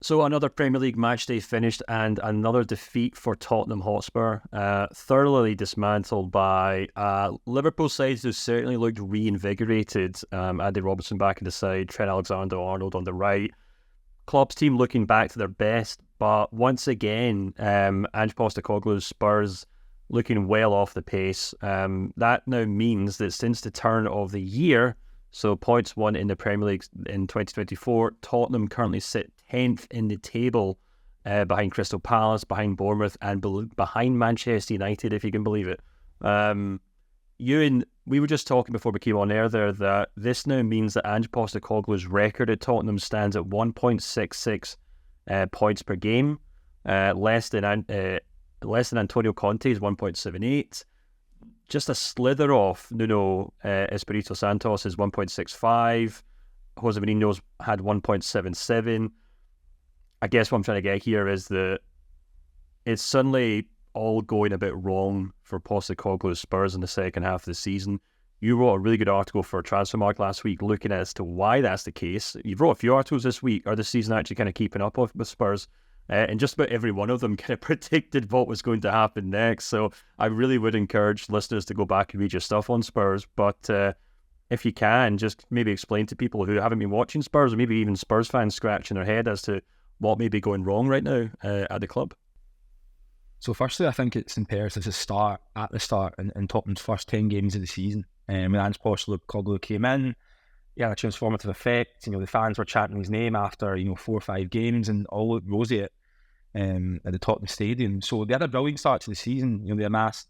So another Premier League matchday finished and another defeat for Tottenham Hotspur, thoroughly dismantled by Liverpool sides who certainly looked reinvigorated. Andy Robertson back in the side, Trent Alexander-Arnold on the right. Klopp's team looking back to their best, but once again, Ange Postecoglou's Spurs looking well off the pace. That now means that since the turn of the year, so points won in the Premier League in 2024, Tottenham currently sit 10th in the table, behind Crystal Palace, behind Bournemouth, and behind Manchester United, if you can believe it. Ewan, we were just talking before we came on air there that this now means that Ange Postecoglou's record at Tottenham stands at 1.66 points per game, less than Antonio Conte's 1.78. Just a slither off Nuno Espirito Santos's 1.65. Jose Mourinho's had 1.77. I guess what I'm trying to get here is that it's suddenly all going a bit wrong for Postecoglou's Spurs in the second half of the season. You wrote a really good article for Transfermarkt last week looking as to why that's the case. You've wrote a few articles this week. Are this season actually kind of keeping up with Spurs? And just about every one of them kind of predicted what was going to happen next. So I really would encourage listeners to go back and read your stuff on Spurs. But if you can, just maybe explain to people who haven't been watching Spurs, or maybe even Spurs fans scratching their head as to what may be going wrong right now at the club. So firstly, I think it's imperative to start at the start in Tottenham's first 10 games of the season. When Ange Postecoglou came in, he had a transformative effect. The fans were chanting his name after 4 or 5 games, and all looked rosy at the Tottenham Stadium. So they had a brilliant start to the season. They amassed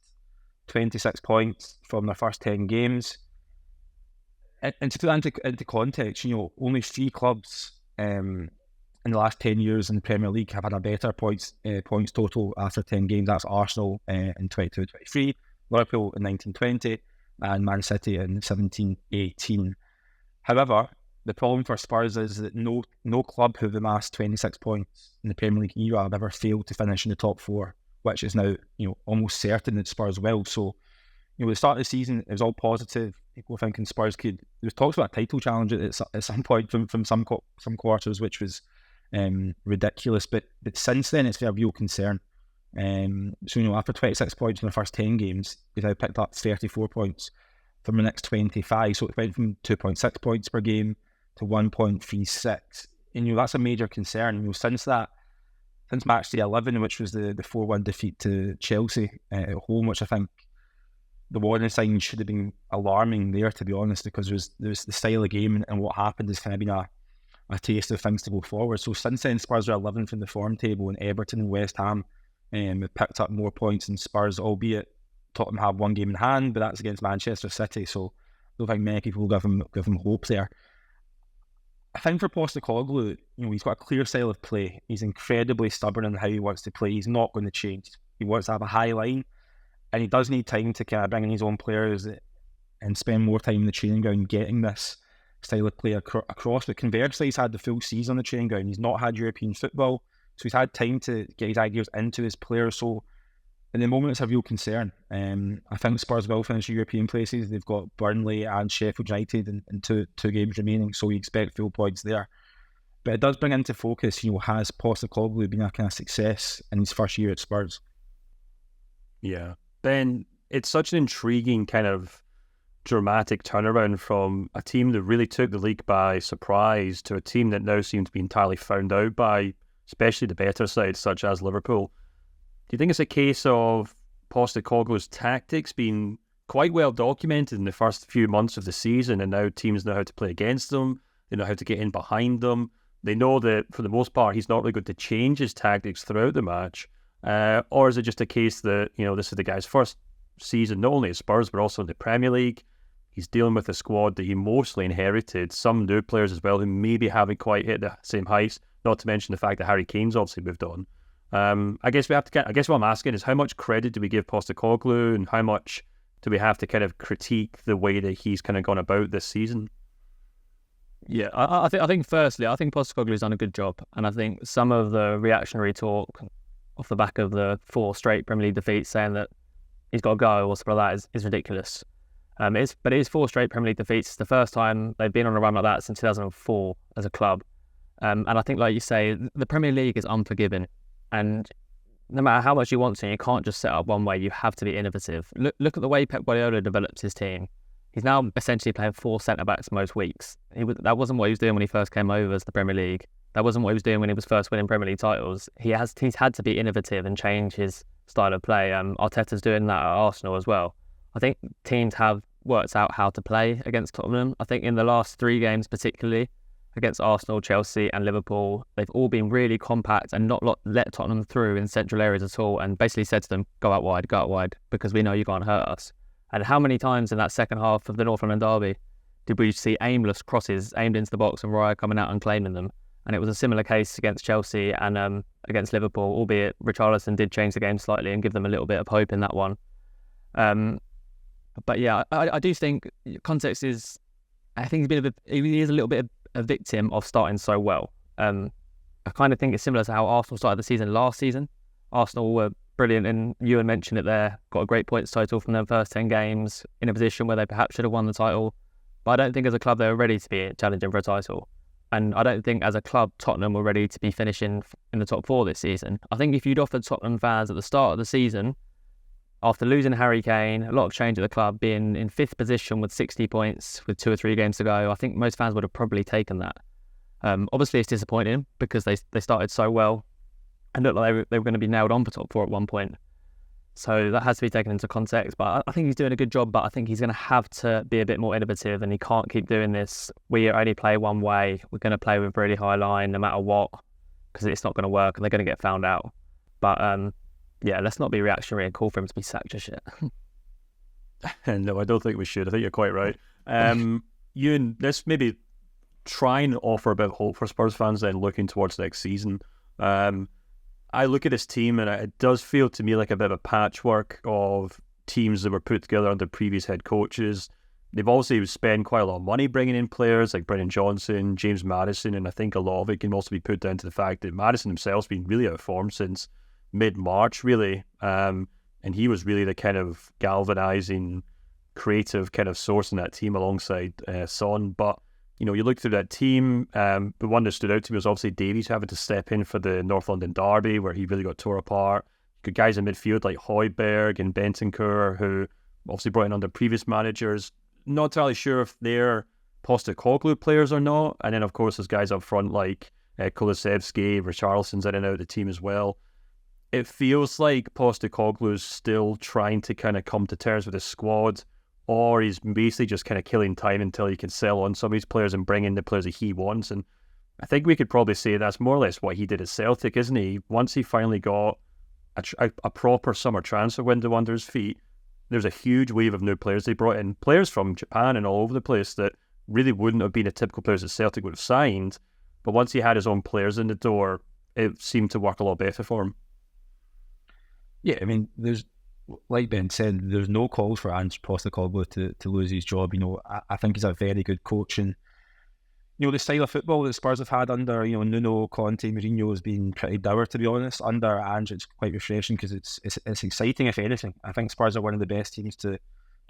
26 points from their first 10 games. And to put that into context, only 3 clubs in the last 10 years in the Premier League have had a better points total after 10 games. That's Arsenal in 22-23, Liverpool in 19-20, and Man City in 17-18. However, the problem for Spurs is that no club who've amassed 26 points in the Premier League era have ever failed to finish in the top 4, which is now almost certain that Spurs will. So, the start of the season, it was all positive. People were thinking Spurs could. There was talks about a title challenge at some point from some quarters, which was ridiculous. But since then, it's been a real concern. So after 26 points in the first 10 games, they've now picked up 34 points from the next 25. So it went from 2.6 points per game to 1.36. And that's a major concern. Since match day 11, which was the 4-1 defeat to Chelsea at home, which I think the warning signs should have been alarming there, to be honest, because there's the style of game and what happened has kind of been a taste of things to go forward. So since then, Spurs are 11th in the form table, and Everton and West Ham have picked up more points than Spurs, albeit Tottenham have 1 game in hand, but that's against Manchester City, so I don't think many people will give him hope there. I think for Postecoglou, he's got a clear style of play. He's incredibly stubborn in how he wants to play. He's not going to change. He wants to have a high line, and he does need time to kind of bring in his own players and spend more time in the training ground getting this style of play across. But conversely, he's had the full season on the training ground. He's not had European football, so he's had time to get his ideas into his players. So in the moment, it's a real concern. I think Spurs will finish European places. They've got Burnley and Sheffield United in two games remaining, so we expect full points there. But it does bring into focus, has Postecoglou been a kind of success in his first year at Spurs? Yeah. Ben, it's such an intriguing kind of dramatic turnaround from a team that really took the league by surprise to a team that now seems to be entirely found out by, especially the better sides such as Liverpool. Do you think it's a case of Postecoglou's tactics being quite well documented in the first few months of the season, and now teams know how to play against them, they know how to get in behind them, they know that for the most part he's not really going to change his tactics throughout the match? Or is it just a case that, this is the guy's first season, not only at Spurs, but also in the Premier League? He's dealing with a squad that he mostly inherited, some new players as well who maybe haven't quite hit the same heights, not to mention the fact that Harry Kane's obviously moved on. I guess what I'm asking is, how much credit do we give Postecoglou, and how much do we have to kind of critique the way that he's kind of gone about this season? Yeah, I think firstly, I think Postecoglou's done a good job, and I think some of the reactionary talk off the back of the 4 straight Premier League defeats saying that he's got to go or something like that is ridiculous. But it is 4 straight Premier League defeats. It's the first time they've been on a run like that since 2004 as a club. And I think, like you say, the Premier League is unforgiving. And no matter how much you want to, you can't just set up one way. You have to be innovative. Look at the way Pep Guardiola develops his team. He's now essentially playing 4 centre-backs most weeks. That wasn't what he was doing when he first came over to the Premier League. That wasn't what he was doing when he was first winning Premier League titles. He's had to be innovative and change his style of play. Arteta's doing that at Arsenal as well. I think teams have worked out how to play against Tottenham. I think in the last 3 games particularly, against Arsenal, Chelsea and Liverpool, they've all been really compact and not let Tottenham through in central areas at all, and basically said to them, go out wide, because we know you can't hurt us. And how many times in that second half of the North London derby did we see aimless crosses aimed into the box and Raya coming out and claiming them? And it was a similar case against Chelsea and against Liverpool, albeit Richarlison did change the game slightly and give them a little bit of hope in that one. But yeah, I do think context is, I think he is a little bit of a victim of starting so well. I kind of think it's similar to how Arsenal started the season last season. Arsenal were brilliant, and Ewan mentioned it there, got a great points total from their first 10 games, in a position where they perhaps should have won the title. But I don't think as a club they were ready to be challenging for a title. And I don't think as a club Tottenham were ready to be finishing in the top 4 this season. I think if you'd offered Tottenham fans at the start of the season, after losing Harry Kane, a lot of change at the club, being in 5th position with 60 points with 2 or 3 games to go, I think most fans would have probably taken that. Obviously it's disappointing because they started so well and looked like they were going to be nailed on for top 4 at one point. So that has to be taken into context. But I think he's doing a good job, but I think he's going to have to be a bit more innovative, and he can't keep doing this. We only play one way. We're going to play with really high line no matter what, because it's not going to work and they're going to get found out. But yeah, let's not be reactionary and call for him to be sacked just yet. No, I don't think we should. I think you're quite right. Ewan, let's maybe try and offer a bit of hope for Spurs fans then looking towards next season. I look at this team and it does feel to me like a bit of a patchwork of teams that were put together under previous head coaches. They've obviously spent quite a lot of money bringing in players like Brennan Johnson, James Maddison, and I think a lot of it can also be put down to the fact that Maddison himself's been really out of form since mid-March, really. And he was really the kind of galvanising, creative kind of source in that team alongside Son. But you know, you look through that team, the one that stood out to me was obviously Davies having to step in for the North London derby where he really got tore apart. Good guys in midfield like Højbjerg and Bentancur, who obviously brought in under previous managers. Not entirely sure if they're Postecoglou players or not. And then, of course, there's guys up front like Kulusevski, Richarlison's in and out of the team as well. It feels like Postecoglou's still trying to kind of come to terms with his squad, or he's basically just kind of killing time until he can sell on some of these players and bring in the players that he wants. And I think we could probably say that's more or less what he did at Celtic, isn't he? Once he finally got a proper summer transfer window under his feet, there's a huge wave of new players they brought in, players from Japan and all over the place that really wouldn't have been the typical players that Celtic would have signed. But once he had his own players in the door, it seemed to work a lot better for him. Yeah, I mean, there's, like Ben said, there's no calls for Ange Postecoglou to lose his job. You know, I think he's a very good coach, and you know, the style of football that Spurs have had under, you know, Nuno, Conte, Mourinho has been pretty dour, to be honest. Under Ange, it's quite refreshing because it's exciting, if anything. I think Spurs are one of the best teams to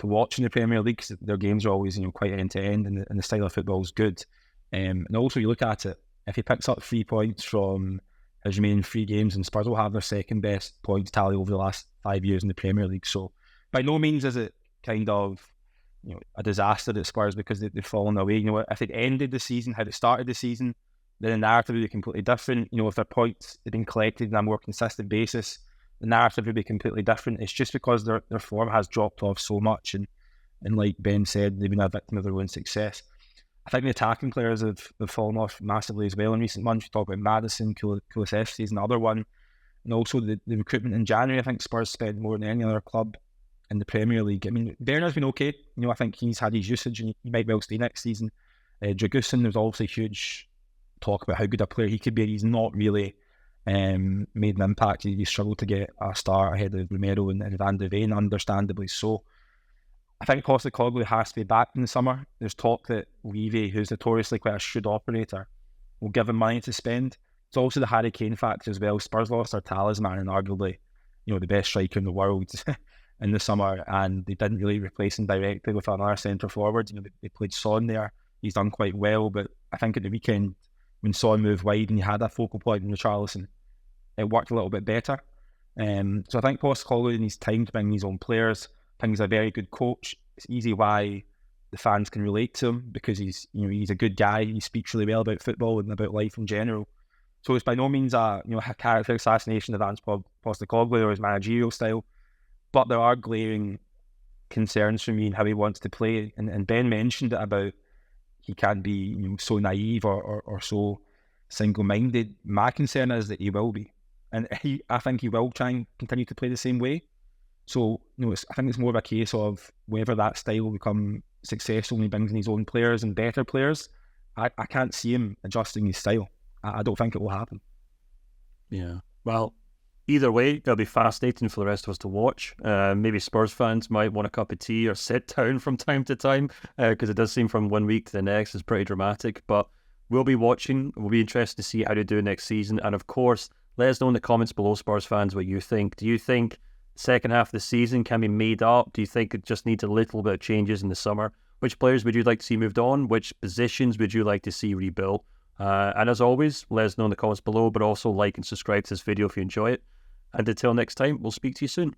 watch in the Premier League because their games are always, you know, quite end to end, and the style of football is good. And also, you look at it, if he picks up 3 points from his remaining 3 games, and Spurs will have their second best points tally over the last 5 years in the Premier League. So by no means is it kind of, you know, a disaster at Spurs because they've fallen away. You know, if it ended the season, how it started the season, then the narrative would be completely different. You know, if their points had been collected on a more consistent basis, the narrative would be completely different. It's just because their form has dropped off so much, and like Ben said, they've been a victim of their own success. I think the attacking players have fallen off massively as well in recent months. You talk about Maddison, Kulusevski is another one, and also the recruitment in January. I think Spurs spent more than any other club in the Premier League. I mean, Werner's been okay. You know, I think he's had his usage and he might well stay next season. Dragusin, there's obviously huge talk about how good a player he could be. He's not really made an impact. He struggled to get a start ahead of Romero and Van de Ven, understandably so. I think Postecoglou has to be back in the summer. There's talk that Levy, who's notoriously quite a shrewd operator, will give him money to spend. It's also the Harry Kane factor as well. Spurs lost their talisman and arguably, you know, the best striker in the world in the summer, and they didn't really replace him directly with another centre forward. You know, they played Son there. He's done quite well, but I think at the weekend when Son moved wide and you had a focal point in Richarlison, it worked a little bit better. So I think Postecoglou needs time to bring his own players. I think he's a very good coach. It's easy why the fans can relate to him, because he's a good guy. He speaks really well about football and about life in general. So it's by no means a character assassination of Ange Postecoglou or his managerial style, but there are glaring concerns for me in how he wants to play. And Ben mentioned it about he can't be so naive or so single-minded. My concern is that he will be, and I think he will try and continue to play the same way. So I think it's more of a case of whether that style will become successful when he brings in his own players and better players. I can't see him adjusting his style. I don't think it will happen. Yeah. Well, either way, it'll be fascinating for the rest of us to watch. Maybe Spurs fans might want a cup of tea or sit down from time to time, because it does seem from one week to the next is pretty dramatic. But we'll be watching. We'll be interested to see how they do next season. And of course, let us know in the comments below, Spurs fans, what you think. Do you think second half of the season can be made up? Do you think it just needs a little bit of changes in the summer? Which players would you like to see moved on? Which positions would you like to see rebuilt? And as always, let us know in the comments below, but also like and subscribe to this video if you enjoy it. And until next time, we'll speak to you soon.